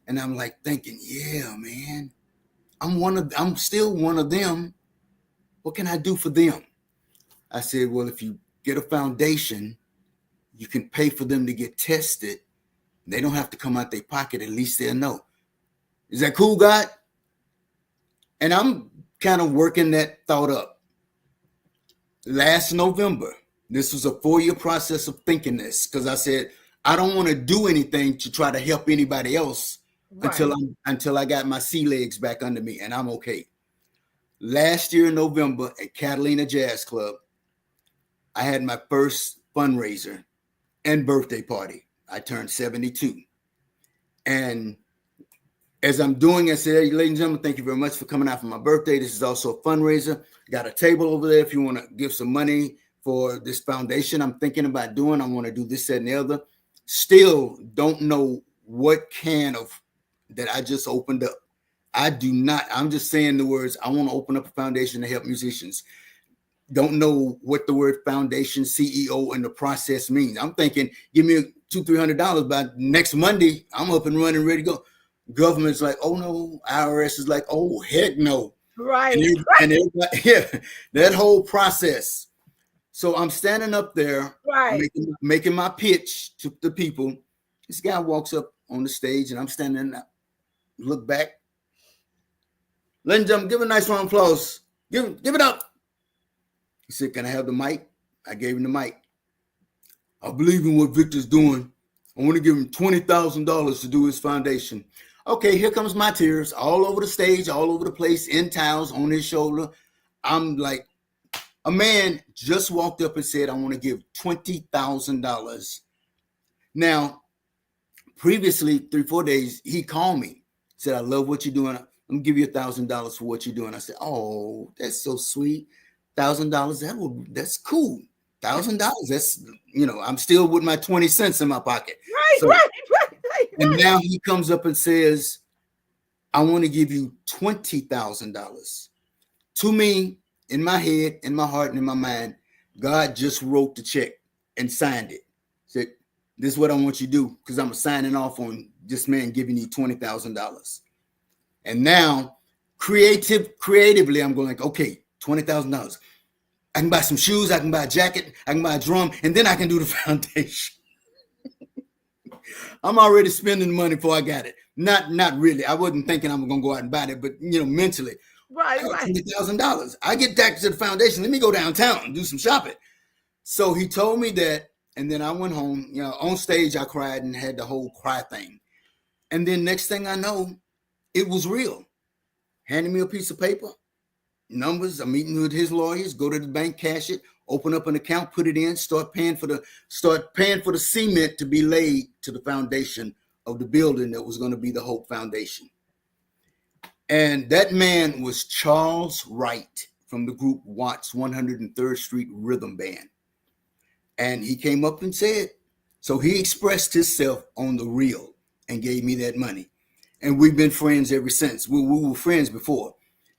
And I'm like thinking, yeah, man, I'm still one of them. What can I do for them? I said, well, if you get a foundation, you can pay for them to get tested. They don't have to come out their pocket. At least they'll know. Is that cool, God? And I'm kind of working that thought up. Last November, this was a 4-year process of thinking this, because I said, I don't want to do anything to try to help anybody else until I got my sea legs back under me and I'm okay. Last year in November at Catalina Jazz Club, I had my first fundraiser and birthday party. I turned 72. And as I'm doing, I said, hey, ladies and gentlemen, thank you very much for coming out for my birthday. This is also a fundraiser. Got a table over there if you want to give some money for this foundation I'm thinking about doing. I want to do this, that, and the other. Still don't know what can of that I just opened up. I do not. I'm just saying the words. I want to open up a foundation to help musicians. Don't know what the word foundation, CEO, and the process means. I'm thinking, give me $200-300 by next Monday. I'm up and running, ready to go. Government's like, oh no. IRS is like, oh heck no. Right. And yeah, that whole process. So I'm standing up there, making my pitch to the people. This guy walks up on the stage, and I'm standing there, look back. Ladies and gentlemen, give a nice round of applause. Give it up. He said, can I have the mic? I gave him the mic. I believe in what Victor's doing. I want to give him $20,000 to do his foundation. Okay, here comes my tears all over the stage, all over the place, in towels, on his shoulder. I'm like, A man just walked up and said, I want to give $20,000. Now, previously, 3-4 days, he called me, said, I love what you're doing. I'm gonna give you $1,000 for what you're doing. I said, oh, that's so sweet. $1,000, that's cool. $1,000, that's, I'm still with my 20 cents in my pocket. Right. And now he comes up and says, I want to give you $20,000. To me, in my head, in my heart, and in my mind, God just wrote the check and signed it. Said, this is what I want you to do, because I'm signing off on this man giving you $20,000. And now, creatively, I'm going like, okay, $20,000. I can buy some shoes, I can buy a jacket, I can buy a drum, and then I can do the foundation. I'm already spending money before I got it. Not really. I wasn't thinking I'm going to go out and buy it, but mentally. Right. $20,000. I get back to the foundation. Let me go downtown and do some shopping. So he told me that, and then I went home. On stage I cried and had the whole cry thing. And then next thing I know, it was real. Handed me a piece of paper, numbers. I'm meeting with his lawyers. Go to the bank, cash it, open up an account, put it in, start paying for the cement to be laid to the foundation of the building that was going to be the Hope Foundation. And that man was Charles Wright from the group Watts 103rd Street Rhythm Band. And he came up and said, so he expressed himself on the reel and gave me that money. And we've been friends ever since. We were friends before.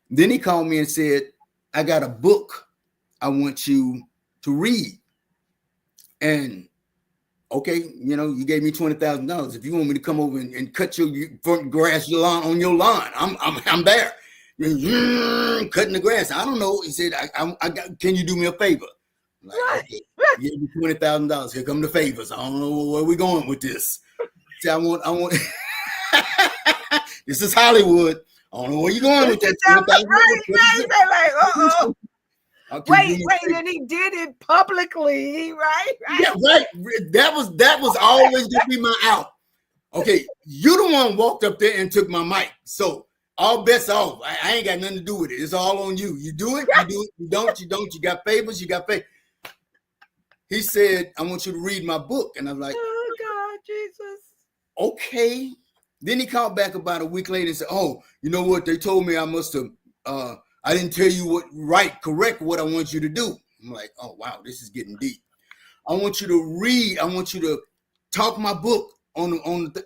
Then he called me and said, I got a book I want you to read. And okay, you gave me $20,000. If you want me to come over and cut your front grass, your lawn on your lawn, I'm there. Cutting the grass. I don't know. He said, can you do me a favor? Like, Right. Okay, give me $20,000. Here come the favors. I don't know where we're going with this. See, I want. This is Hollywood. I don't know where you're going with that. Wait, and he did it publicly, right? Yeah, right. That was always gonna be my out. Okay, you the one walked up there and took my mic. So all bets off. I ain't got nothing to do with it. It's all on you. You do it, you do it, you don't, you don't. You got favors, you got favors. He said, I want you to read my book. And I'm like, Oh God, Jesus. Okay. Then he called back about a week later and said, oh, you know what? They told me I must have I didn't tell you correct what I want you to do. I'm like, oh wow, this is getting deep. I want you to read. I want you to talk my book on the.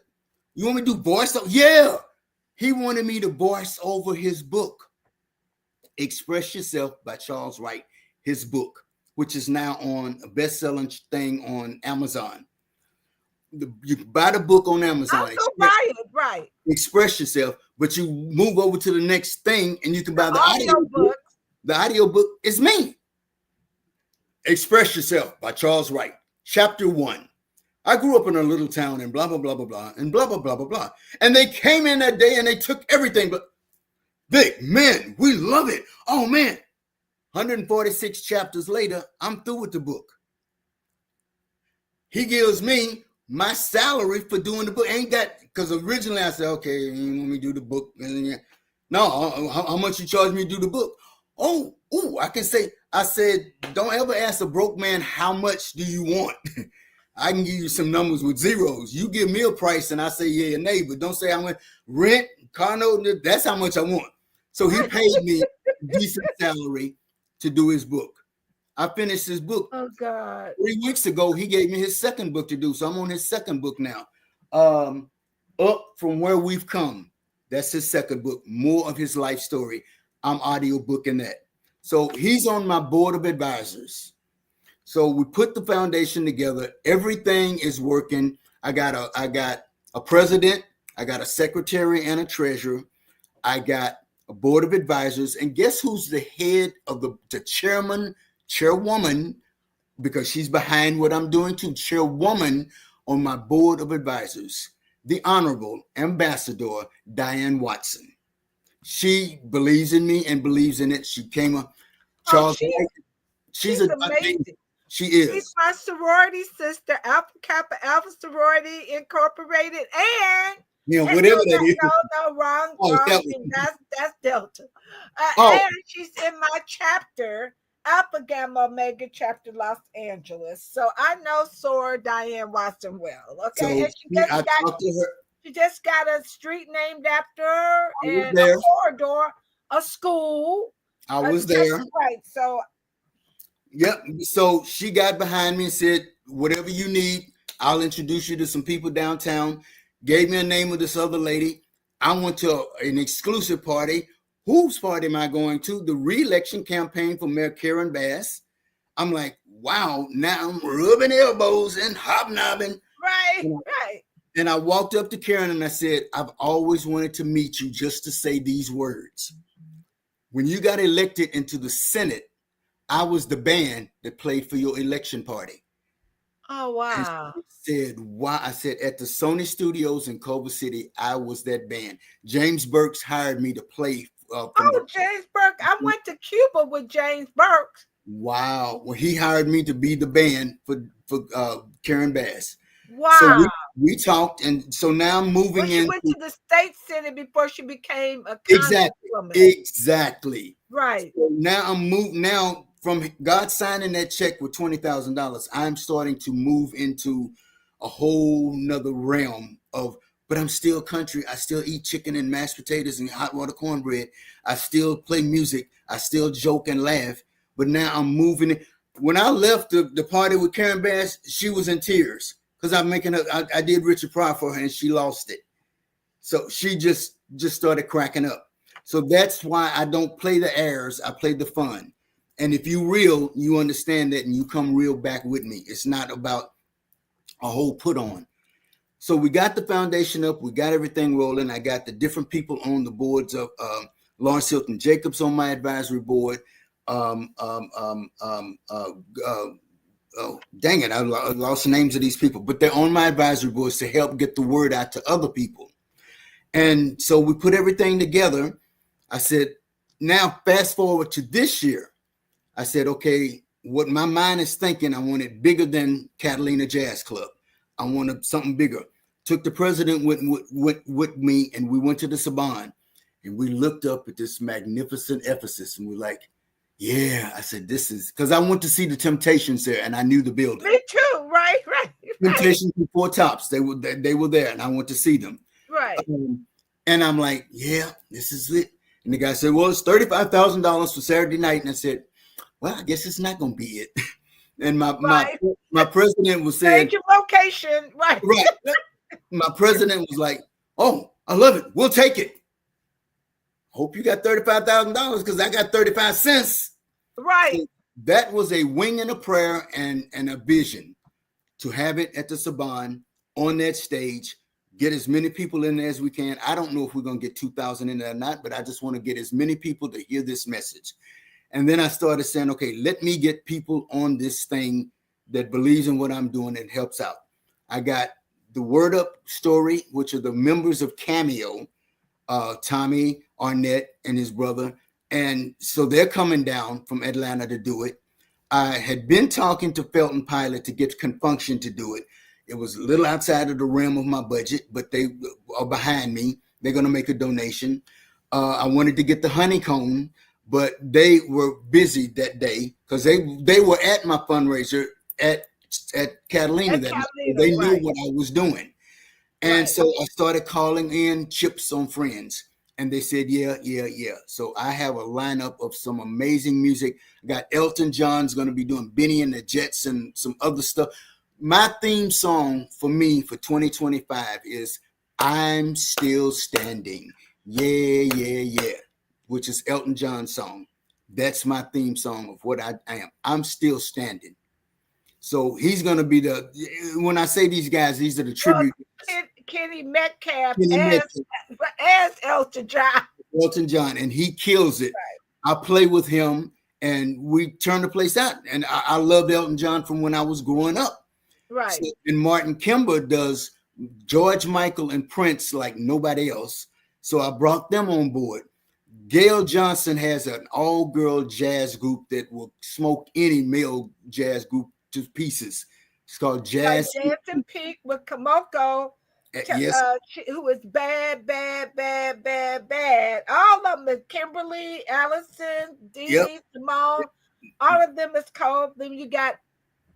You want me to do voice? Yeah. He wanted me to voice over his book, Express Yourself by Charles Wright, his book, which is now on a best-selling thing on Amazon. You can buy the book on Amazon. I'll buy it, right. Express Yourself, but you move over to the next thing and you can buy the audio book. The audio book is me. Express Yourself by Charles Wright. Chapter 1. I grew up in a little town and blah, blah, blah, blah, blah, and blah, blah, blah, blah, blah. And they came in that day and they took everything. But big man, we love it. Oh, man. 146 chapters later, I'm through with the book. He gives me my salary for doing the book. Ain't that, because originally I said, okay, you want me to do the book? No, how much you charge me to do the book? Oh, I can say, I said, don't ever ask a broke man, how much do you want? I can give you some numbers with zeros. You give me a price and I say yeah or nay, but don't say I want rent, car note, that's how much I want. So he paid me a decent salary to do his book. I finished his book. Oh God. 3 weeks ago, he gave me his second book to do. So I'm on his second book now. Up From Where We've Come. That's his second book. More of his life story. I'm audio booking that. So he's on my board of advisors. So we put the foundation together. Everything is working. I got a president. I got a secretary and a treasurer. I got a board of advisors. And guess who's the head of the chairwoman, because she's behind what I'm doing too, chairwoman on my board of advisors, the Honorable Ambassador Diane Watson. She believes in me and believes in it. She came up. Charles, she's amazing. She is. She's my sorority sister, Alpha Kappa Alpha Sorority Incorporated, and whatever that is. No, wrong. That's Delta. And she's in my chapter Alpha Gamma Omega chapter Los Angeles. So I know Sora Diane Watson well. Okay. So And I talked to her. she just got a street named after her I was and a there. corridor, a school. I was there. Right. So Yep. So she got behind me and said, whatever you need, I'll introduce you to some people downtown. Gave me a name of this other lady. I went to an exclusive party. Whose party am I going to? The re-election campaign for Mayor Karen Bass. I'm like, wow, now I'm rubbing elbows and hobnobbing. Right. And I walked up to Karen and I said, I've always wanted to meet you just to say these words. When you got elected into the Senate, I was the band that played for your election party. Oh, wow. And she said, why? I said, at the Sony Studios in Culver City, I was that band. James Burks hired me to play. James Burke. I went to Cuba with James Burke. Wow. Well, he hired me to be the band for Karen Bass. Wow. So we talked, and so now I'm moving in. She went to the state senate before she became a congresswoman. Exactly. Right. So now I'm moved. Now from God signing that check with $20,000, I'm starting to move into a whole nother realm of. But I'm still country. I still eat chicken and mashed potatoes and hot water cornbread. I still play music. I still joke and laugh. But now I'm moving. When I left the party with Karen Bass, she was in tears because I did Richard Pryor for her and she lost it. So she just started cracking up. So that's why I don't play the airs. I play the fun. And if you real, you understand that and you come real back with me. It's not about a whole put on. So we got the foundation up. We got everything rolling. I got the different people on the boards of Lawrence Hilton Jacobs on my advisory board. Oh, dang it. I lost the names of these people, but they're on my advisory boards to help get the word out to other people. And so we put everything together. I said, now fast forward to this year. I said, okay, what my mind is thinking, I want it bigger than Catalina Jazz Club. I wanted something bigger. Took the president with me, and we went to the Saban, and we looked up at this magnificent Ephesus, and we're like, yeah. I said, this is, because I went to see the Temptations there, and I knew the building. Me too. Right. Temptations and Four Tops, they were there, and I went to see them. Right. And I'm like, yeah, this is it. And the guy said, well, it's $35,000 for Saturday night, and I said, well, I guess it's not going to be it. And my president was saying, change your location. Right. My president was like, oh, I love it. We'll take it. Hope you got $35,000 because I got 35 cents. Right. So that was a wing and a prayer and a vision to have it at the Saban on that stage, get as many people in there as we can. I don't know if we're going to get 2,000 in there or not, but I just want to get as many people to hear this message. And then I started saying, okay, let me get people on this thing that believes in what I'm doing and helps out. I got the Word Up Story, which are the members of Cameo, Tommy Arnett and his brother. And so they're coming down from Atlanta to do it. I had been talking to Felton Pilot to get Confunction to do it. It was a little outside of the realm of my budget, but they are behind me. They're going to make a donation. I wanted to get the Honeycomb, but they were busy that day because they were at my fundraiser at Catalina that night. They knew what I was doing. And so I started calling in Chips on Friends, and they said, yeah. So I have a lineup of some amazing music. I got Elton John's going to be doing Benny and the Jets and some other stuff. My theme song for me for 2025 is I'm Still Standing. Yeah. Which is Elton John's song. That's my theme song of what I am. I'm still standing. So he's going to be when I say these guys, these are the tribute. Kenny Metcalf as Elton John. Elton John, and he kills it. Right. I play with him, and we turn the place out. And I loved Elton John from when I was growing up. Right. So, and Martin Kimber does George Michael and Prince like nobody else. So I brought them on board. Gail Johnson has an all-girl jazz group that will smoke any male jazz group to pieces. It's called Jazz. Like Dancing Peak with Kamoko, yes. Who is bad. All of them, Kimberly, Allison, Dee, Simone. all of them is cold. Then you got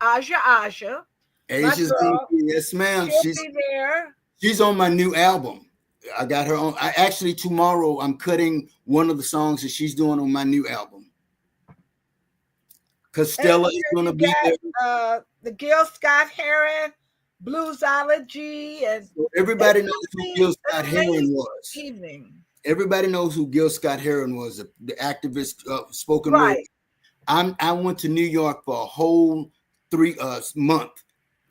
Aja, my Asia's gonna girl. be, yes, ma'am. She'll be there. She's on my new album. I got her on. I actually tomorrow I'm cutting one of the songs that she's doing on my new album. Cause Stella is gonna be there. The Gil Scott Heron, Bluesology, and So everybody knows who Gil Scott Heron was. Evening. Everybody knows who Gil Scott Heron was, the activist, spoken right. word. I went to New York for a whole 3 month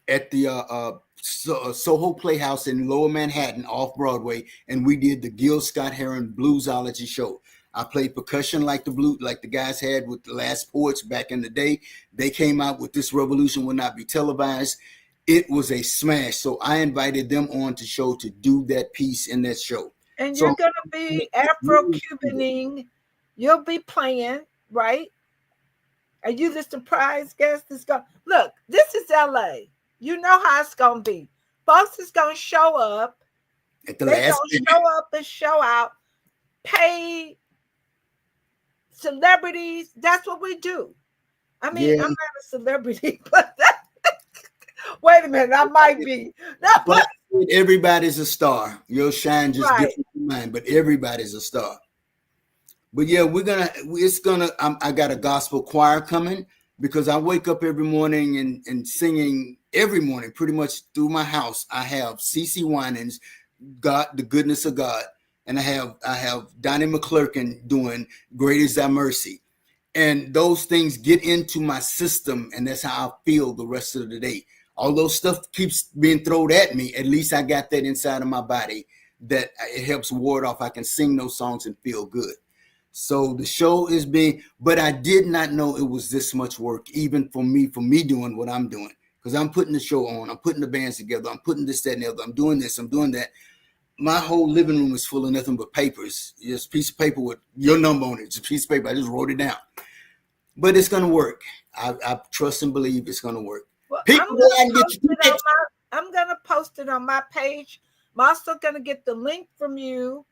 at the Soho Playhouse in Lower Manhattan off Broadway, and we did the Gil Scott Heron Bluesology show. I played percussion like the guys had with the Last Poets back in the day. They came out with This Revolution Will Not Be Televised. It was a smash. So I invited them on to show to do that piece in that show. And you're going to be Afro-Cubaning. You'll be playing, right? Are you the surprise guest? Look, this is LA. You know how it's going to be. Folks is going to show up. They're going to show up and show out. Pay celebrities. That's what we do. I mean, I'm not a celebrity, but wait a minute, I might be. But everybody's a star. Your shine just different from mine, but everybody's a star. But yeah, I got a gospel choir coming because I wake up every morning and singing every morning, pretty much through my house. I have CeCe Winans, God, the Goodness of God. And I have Donnie McClurkin doing Great Is Thy Mercy. And those things get into my system, and that's how I feel the rest of the day. Although stuff keeps being thrown at me, at least I got that inside of my body that it helps ward off. I can sing those songs and feel good. So the show is but I did not know it was this much work, even for me doing what I'm doing. Because I'm putting the show on, I'm putting the bands together, I'm putting this, that, and the other, I'm doing this, I'm doing that. My whole living room is full of nothing but papers. Just a piece of paper with your number on it. It's a piece of paper. I just wrote it down. But it's going to work. I trust and believe it's going to work. Well, I'm going to post it on my page. I'm also going to get the link from you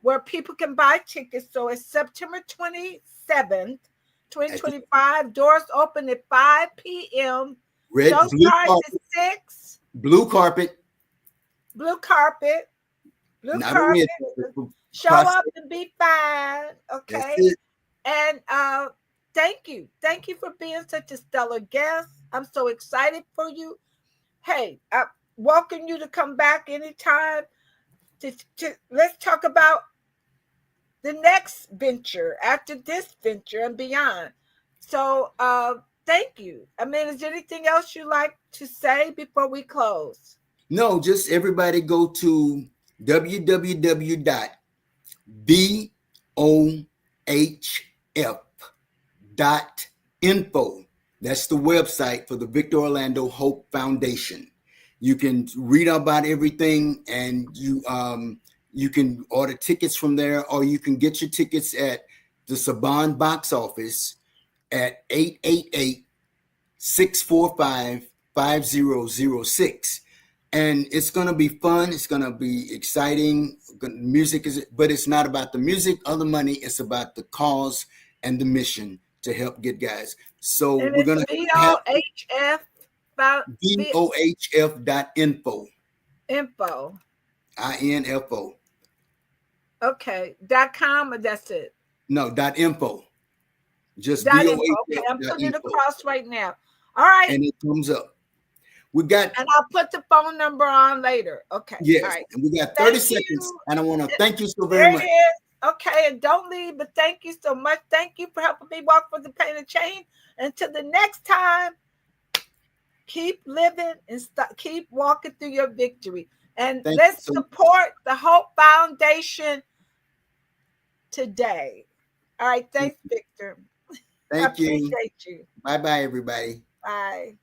where people can buy tickets. So it's September 27th, 2025. Doors open at 5 p.m. Red, show starts at 6. Blue carpet. Blue carpet. Blue carpet. Show up and be fine. Okay. And thank you. Thank you for being such a stellar guest. I'm so excited for you. Hey, I welcome you to come back anytime. Let's talk about the next venture after this venture and beyond. So thank you. I mean, is there anything else you'd like to say before we close? No, just everybody go to www.bohf.info. That's the website for the Victor Orlando Hope Foundation. You can read about everything, and you can order tickets from there, or you can get your tickets at the Saban box office at 888-645-5006. And it's going to be fun. It's going to be exciting. Music but it's not about the music or the money. It's about the cause and the mission to help get guys. So we're going to have bohf.info. Info. INFO. Okay. .com or that's it? No, .info. Just .info. Okay, I'm putting it across right now. All right. And it comes up. And I'll put the phone number on later. Okay. Yes. All right. And we got 30 seconds. And I want to thank you so very much. There it is. Okay. And don't leave, but thank you so much. Thank you for helping me walk with the pain and chain. Until the next time, keep living and keep walking through your victory. And let's support the Hope Foundation today. All right. Thanks, Victor. Thank you. I appreciate you. Bye-bye, everybody. Bye.